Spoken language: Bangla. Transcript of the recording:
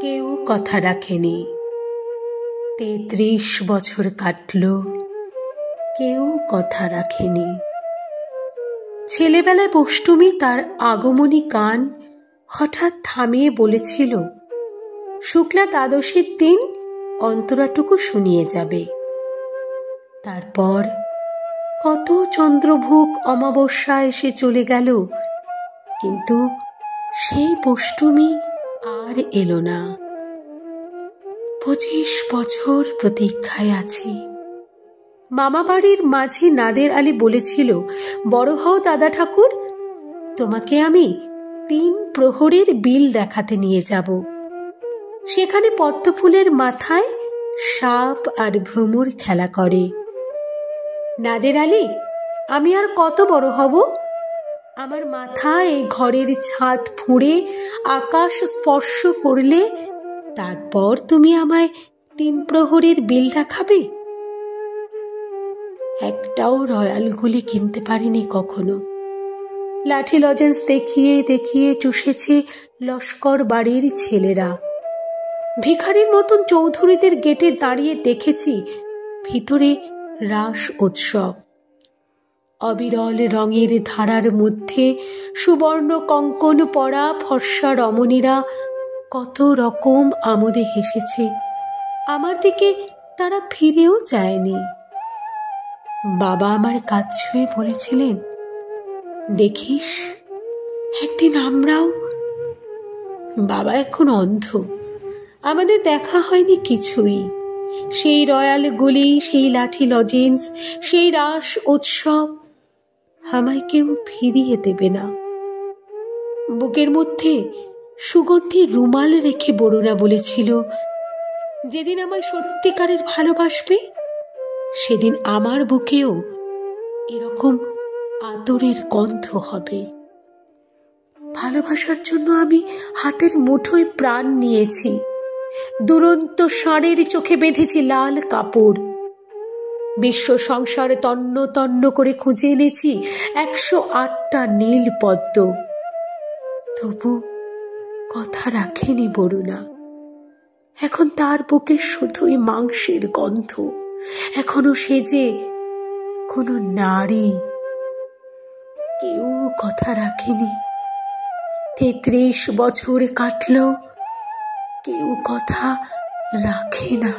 কেউ কথা রাখেনি। 33 বছর কাটল, কেউ কথা রাখেনি। ছেলেবেলায় বষ্টমী তার আগমনী গান হঠাৎ থামিয়ে বলেছিল, শুক্লা দ্বাদশীর দিন অন্তরাটুকু শুনিয়ে যাবে। তারপর কত চন্দ্রভোগ অমাবস্যা এসে চলে গেল, কিন্তু সেই বষ্টমী আর এলো না। 25 বছর প্রতীক্ষায় আছি। মামা বাড়ির মাঝি নাদের আলী বলেছিল, বড় হও দাদা ঠাকুর, তোমাকে আমি 3 প্রহরের বিল দেখাতে নিয়ে যাব। সেখানে পদ্মফুলের মাথায় সাপ আর ভ্রমর খেলা করে। নাদের আলী, আমি আর কত বড় হব? আমার মাথা এই ঘরের ছাদ ফুঁড়ে আকাশ স্পর্শ করলে তারপর তুমি আমায় 3 প্রহরের বিল দেখাবে? একটাও রয়্যাল গুলি কিনতে পারিনি কখনো। লাঠি লজেন্স দেখিয়ে দেখিয়ে চুষেছে লস্কর বাড়ির ছেলেরা। ভিখারির মতন চৌধুরীদের গেটে দাঁড়িয়ে দেখেছি ভিতরে রাস উৎসব। অবিরল রঙের ধারার মধ্যে সুবর্ণ কঙ্কন পরা ফর্সা রমণীরা কত রকম আমোদে হেসেছে। আমার দিকে তারা ফিরেও চায়নি। বাবা আমার কাজ ছুঁয়ে বলেছিলেন, দেখিস একদিন আমরাও। বাবা এখন অন্ধ, আমাদের দেখা হয়নি কিছুই। সেই রয়্যাল গুলি, সেই লাঠি লজেন্স, সেই রাস উৎসব আমায় কেউ ফিরিয়ে দেবে না। বুকের মধ্যে সুগন্ধি রুমাল রেখে বরুণা বলেছিল, যেদিন আমায় সত্যিকারের ভালোবাসবে সেদিন আমার বুকেও এরকম আদরের গন্ধ হবে। ভালোবাসার জন্য আমি হাতের মুঠোয় প্রাণ নিয়েছি। দুরন্ত ষাঁড়ের চোখে বেঁধেছি লাল কাপড়। বিশ্ব সংসারে তন্ন তন্ন করে খুঁজে এনেছি 108টা নীল পদ্ম। তবু কথা রাখেনি বরুণা। এখন তার বুকে শুধুই মাংসের গন্ধ। এখনো সে যে কোনো নারী। কেউ কথা রাখেনি। 33 বছর কাটল, কেউ কথা রাখে না।